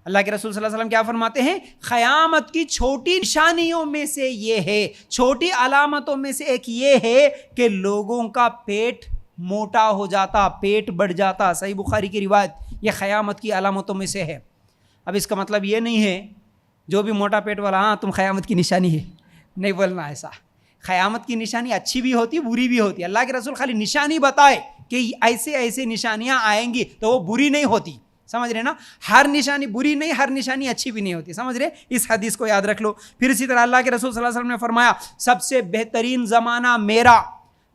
अल्लाह के रसूल सल्लल्लाहु अलैहि वसल्लम क्या फरमाते हैं, क़यामत की छोटी निशानियों में से ये है, छोटी अलामतों में से एक ये है कि लोगों का पेट मोटा हो जाता, पेट बढ़ जाता। सही बुखारी की रिवायत, ये क़यामत की अलामतों में से है। अब इसका मतलब ये नहीं है जो भी मोटा पेट वाला, हाँ तुम क़यामत की निशानी है, नहीं बोलना ऐसा। क़यामत की निशानी अच्छी भी होती, बुरी भी होती। अल्लाह के रसूल खाली निशानी बताए कि ऐसे ऐसे निशानियाँ आएंगी, तो वो बुरी नहीं होती, समझ रहे ना। हर निशानी बुरी नहीं, हर निशानी अच्छी भी नहीं होती, समझ रहे। इस हदीस को याद रख लो। फिर इसी तरह अल्लाह के रसूल सल्लल्लाहु अलैहि वसल्लम ने फरमाया, सबसे बेहतरीन ज़माना मेरा,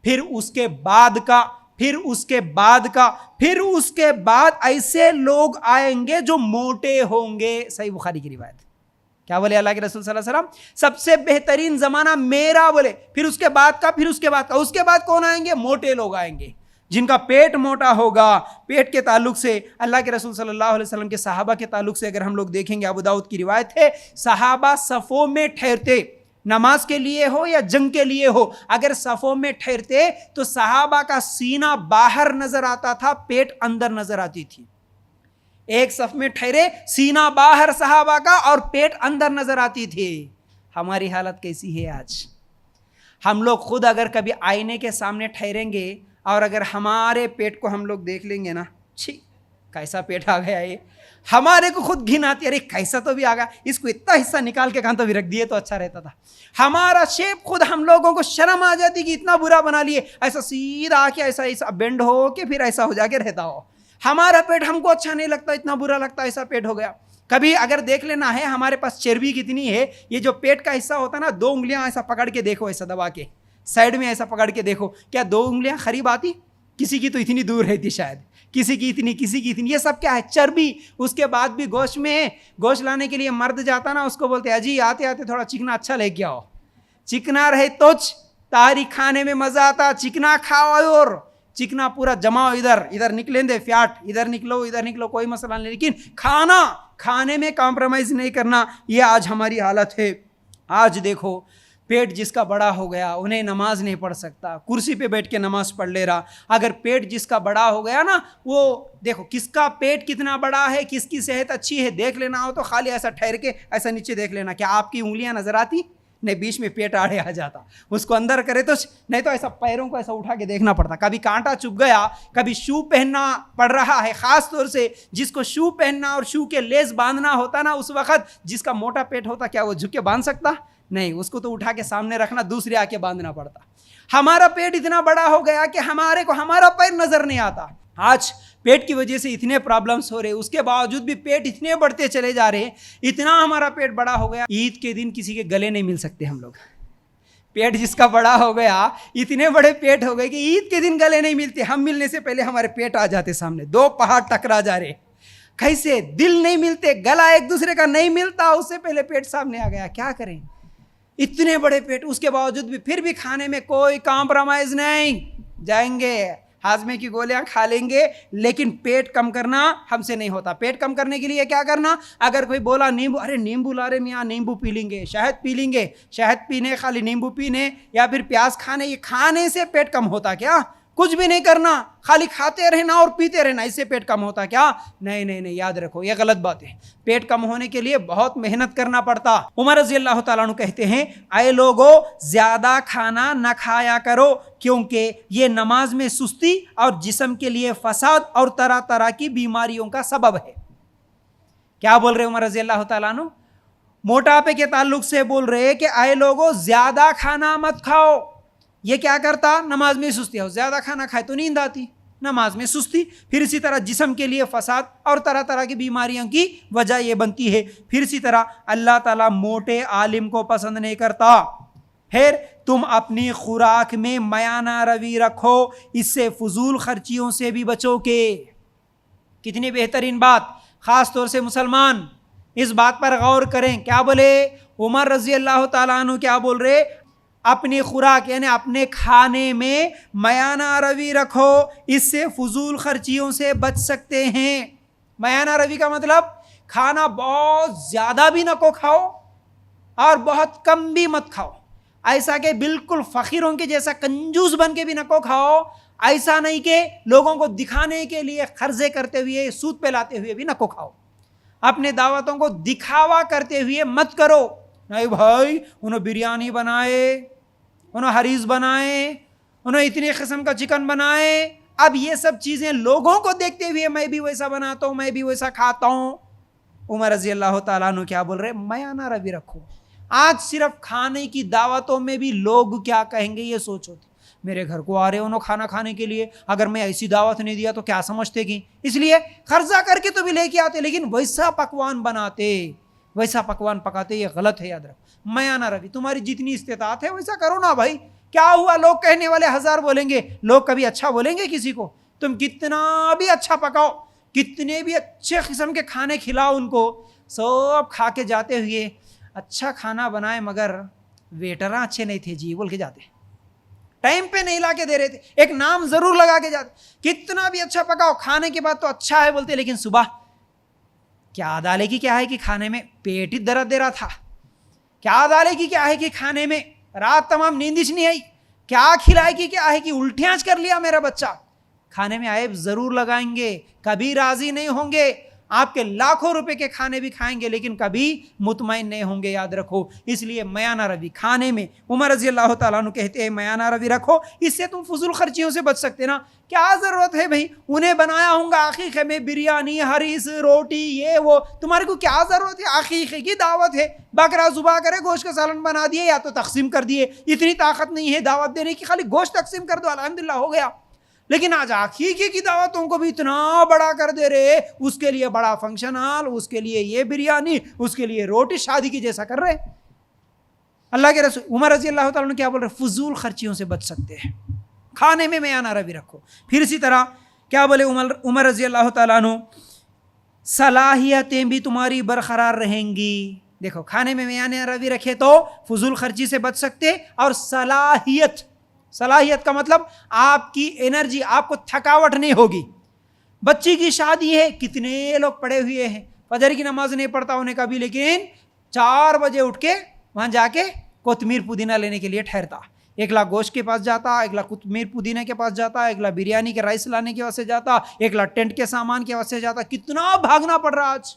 फिर उसके बाद का, फिर उसके बाद का, फिर उसके बाद ऐसे लोग आएंगे जो मोटे होंगे। सही बुखारी की रिवायत। क्या बोले अल्लाह के रसूल सल्लल्लाहु अलैहि वसल्लम, सबसे बेहतरीन ज़माना मेरा, बोले फिर उसके बाद का, फिर उसके बाद का। उसके बाद कौन आएंगे? मोटे लोग आएंगे, जिनका पेट मोटा होगा। पेट के ताल्लुक से अल्लाह के रसूल सल्लल्लाहु अलैहि वसल्लम के सहाबा के ताल्लुक से अगर हम लोग देखेंगे, अबू दाऊद की रिवायत है, सहाबा सफ़ों में ठहरते, नमाज के लिए हो या जंग के लिए हो, अगर सफ़ों में ठहरते तो सहाबा का सीना बाहर नजर आता था, पेट अंदर नजर आती थी। एक सफ में ठहरे, सीना बाहर सहाबा का और पेट अंदर नजर आती थी। हमारी हालत कैसी है आज? हम लोग खुद अगर कभी आईने के सामने ठहरेंगे और अगर हमारे पेट को हम लोग देख लेंगे ना, छी कैसा पेट आ गया ये, हमारे को खुद घिन आती है, अरे कैसा तो भी आ गया, इसको इतना हिस्सा निकाल के कहाँ तो भी रख दिए तो अच्छा रहता था। हमारा शेप खुद हम लोगों को शर्म आ जाती कि इतना बुरा बना लिए, ऐसा सीधा आके ऐसा ऐसा बेंड हो के फिर ऐसा हो जाके रहता हो। हमारा पेट हमको अच्छा नहीं लगता, इतना बुरा लगता, ऐसा पेट हो गया। कभी अगर देख लेना है हमारे पास चर्बी कितनी है, ये जो पेट का हिस्सा होता है ना, 2 उंगलियां ऐसा पकड़ के देखो, ऐसा दबा के साइड में ऐसा पकड़ के देखो, क्या 2 उंगलियां करीब आती? किसी की तो इतनी दूर रहती शायद, किसी की इतनी, किसी की इतनी। ये सब क्या है? चर्बी। उसके बाद भी गोश्त में है, गोश्त लाने के लिए मर्द जाता ना, उसको बोलते अजी आते आते थोड़ा चिकना अच्छा लेके आओ। चिकना रहे तो तारी खाने में मजा आता, चिकना खाओ और चिकना पूरा जमाओ, इधर इधर निकलेंगे फ्याट, इधर निकलो कोई मसला नहीं, लेकिन खाने में कॉम्प्रोमाइज़ नहीं करना। ये आज हमारी हालत है। आज देखो पेट जिसका बड़ा हो गया, उन्हें नमाज नहीं पढ़ सकता, कुर्सी पे बैठ के नमाज पढ़ ले रहा। अगर पेट जिसका बड़ा हो गया ना, वो देखो किसका पेट कितना बड़ा है, किसकी सेहत अच्छी है, देख लेना हो तो खाली ऐसा ठहर के ऐसा नीचे देख लेना, क्या आपकी उंगलियां नजर आती? नहीं, बीच में पेट आड़े आ जाता। उसको अंदर करे तो नहीं, तो ऐसा पैरों को ऐसा उठा के देखना पड़ता। कभी कांटा चुभ गया, कभी शू पहनना पड़ रहा है, खास तौर से जिसको शू पहनना और शू के लेस बांधना होता ना, उस वक्त जिसका मोटा पेट होता, क्या वो झुक के बांध सकता? नहीं, उसको तो उठा के सामने रखना, दूसरे आके बांधना पड़ता। हमारा पेट इतना बड़ा हो गया कि हमारे को हमारा पैर नजर नहीं आता। आज पेट की वजह से इतने प्रॉब्लम्स हो रहे, उसके बावजूद भी पेट इतने बढ़ते चले जा रहे, इतना हमारा पेट बड़ा हो गया, ईद के दिन किसी के गले नहीं मिल सकते हम लोग। पेट जिसका बड़ा हो गया, इतने बड़े पेट हो गए कि ईद के दिन गले नहीं मिलते। हम मिलने से पहले हमारे पेट आ जाते सामने, 2 पहाड़ टकरा जा रहे। कैसे? दिल नहीं मिलते, गला एक दूसरे का नहीं मिलता, उससे पहले पेट सामने आ गया। क्या करें? इतने बड़े पेट, उसके बावजूद भी फिर भी खाने में कोई कॉम्प्रोमाइज़ नहीं। जाएंगे हाजमे की गोलियां खा लेंगे, लेकिन पेट कम करना हमसे नहीं होता। पेट कम करने के लिए क्या करना? अगर कोई बोला नींबू, अरे नींबू ला रहे मियाँ, नींबू पी लेंगे, शहद पी लेंगे, शहद पीने खाली नींबू पीने या फिर प्याज खाने, ये खाने से पेट कम होता क्या? कुछ भी नहीं करना, खाली खाते रहना और पीते रहना, इससे पेट कम होता क्या? नहीं नहीं नहीं, याद रखो ये गलत बात है। पेट कम होने के लिए बहुत मेहनत करना पड़ता। उमर रज़ी अल्लाह तआला अन्हु कहते हैं, आए लोगों, ज्यादा खाना न खाया करो, क्योंकि ये नमाज में सुस्ती और जिस्म के लिए फसाद और तरह तरह की बीमारियों का सबब है। क्या बोल रहे उमर रज़ी अल्लाह तआला अन्हु? मोटापे के ताल्लुक से बोल रहे कि आए लोगों, ज्यादा खाना मत खाओ। ये क्या करता? नमाज में सुस्ती हो, ज़्यादा खाना खाए तो नींद आती, नमाज में सुस्ती। फिर इसी तरह जिस्म के लिए फसाद और तरह तरह की बीमारियों की वजह ये बनती है। फिर इसी तरह अल्लाह ताला मोटे आलिम को पसंद नहीं करता। फिर तुम अपनी खुराक में मयाना रवि रखो, इससे फजूल खर्चियों से भी बचोगे। कितनी बेहतरीन बात! ख़ास तौर से मुसलमान इस बात पर गौर करें। क्या बोले उमर रज़ी अल्लाह तआला अन्हु? क्या बोल रहे? अपनी खुराक यानी अपने खाने में मयाना रवि रखो, इससे फजूल खर्चियों से बच सकते हैं। मयाना रवि का मतलब खाना बहुत ज़्यादा भी न को खाओ और बहुत कम भी मत खाओ। ऐसा कि बिल्कुल फ़कीरों के जैसा कंजूस बन के भी न को खाओ, ऐसा नहीं कि लोगों को दिखाने के लिए खर्चे करते हुए, सूद पे लाते हुए भी न को खाओ। अपने दावतों को दिखावा करते हुए मत करो। नहीं भाई उन्होंने बिरयानी बनाए, उन्होंने हरीस बनाए, उन्होंने इतनी किस्म का चिकन बनाए। अब ये सब चीज़ें लोगों को देखते हुए मैं भी वैसा बनाता हूँ, मैं भी वैसा खाता हूँ। उमर रज़ी अल्लाह ताला अन्हु क्या बोल रहे, मयाना रवि रखो। आज सिर्फ खाने की दावतों में भी लोग क्या कहेंगे ये सोचो थी। मेरे घर को आ रहे उन्होंने खाना खाने के लिए, अगर मैं ऐसी दावत नहीं दिया तो क्या समझते कि, इसलिए खर्चा करके तो भी लेके आते, लेकिन वैसा पकवान बनाते, वैसा पकवान पकाते, ये गलत है। याद रखो मयाना रवि, तुम्हारी जितनी इस्तेताअत है वैसा करो ना भाई। क्या हुआ, लोग कहने वाले हजार बोलेंगे, लोग कभी अच्छा बोलेंगे किसी को? तुम कितना भी अच्छा पकाओ, कितने भी अच्छे किस्म के खाने खिलाओ उनको, सब खा के जाते हुए अच्छा खाना बनाए मगर वेटरा अच्छे नहीं थे जी बोल के जाते, टाइम पे नहीं ला के दे रहे थे, एक नाम जरूर लगा के जाते। कितना भी अच्छा पकाओ, खाने के बाद तो अच्छा है बोलते, लेकिन सुबह क्या डाले की क्या है कि खाने में पेट ही दर्द दे रहा था, क्या डाले की क्या है कि खाने में रात तमाम नींद ही नहीं आई, क्या खिलाए की क्या है कि उल्टियां कर लिया मेरा बच्चा। खाने में आयब जरूर लगाएंगे, कभी राजी नहीं होंगे। आपके लाखों रुपए के खाने भी खाएंगे लेकिन कभी मुतमईन नहीं होंगे, याद रखो। इसलिए मयाना रवि खाने में, उमर रज़ी अल्लाह ताला अन्हु कहते हैं मयाना रवि रखो, इससे तुम फजूल खर्चियों से बच सकते ना। क्या ज़रूरत है भाई, उन्हें बनाया होगा अकीक़े में बिरयानी, हरीस, रोटी, ये वो, तुम्हारे को क्या ज़रूरत है? अकीक़े की दावत है, बकरा ज़ुबा करे, गोश्त का सालन बना दिए या तो तकसीम कर दिए। इतनी ताकत नहीं है दावत देने की, खाली गोश्त तकसीम कर दो, अल्हम्दुलिल्लाह हो गया। लेकिन आज अकीक़े की दावतों को भी इतना बड़ा कर दे रहे, उसके लिए बड़ा फंक्शन हॉल, उसके लिए ये बिरयानी, उसके लिए रोटी, शादी की जैसा कर रहे। अल्लाह के रसूल उमर रज़ी अल्लाह ताला अन्हु क्या बोल रहे, फजूल खर्चियों से बच सकते हैं, खाने में मयाना रवि रखो। फिर इसी तरह क्या बोले उमर रज़ी अल्लाह ताला अन्हु, सलाहियतें भी तुम्हारी बरकरार रहेंगी। देखो खाने में मयाना रवि रखे तो फजूल खर्ची से बच सकते, और सलाहियत का मतलब आपकी एनर्जी, आपको थकावट नहीं होगी। बच्ची की शादी है, कितने लोग पड़े हुए हैं, फजर की नमाज नहीं पढ़ता उन्हें कभी, लेकिन 4 बजे उठ के वहाँ जाके कोतमीर पुदीना लेने के लिए ठहरता। एक लाख गोश्त के पास जाता, एक लाख कोतमीर पुदीना के पास जाता, एक लाख बिरयानी के राइस लाने के वास्ते जाता, एक लाख टेंट के सामान के वास्ते जाता। कितना भागना पड़ रहा, आज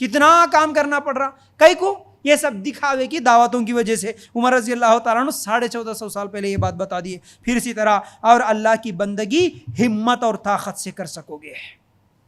कितना काम करना पड़ रहा, कई को ये सब दिखावे की दावतों की वजह से। उमर रज़ी अल्लाह ताला अन्हु 1450 साल पहले ये बात बता दिए। फिर इसी तरह और अल्लाह की बंदगी हिम्मत और ताकत से कर सकोगे।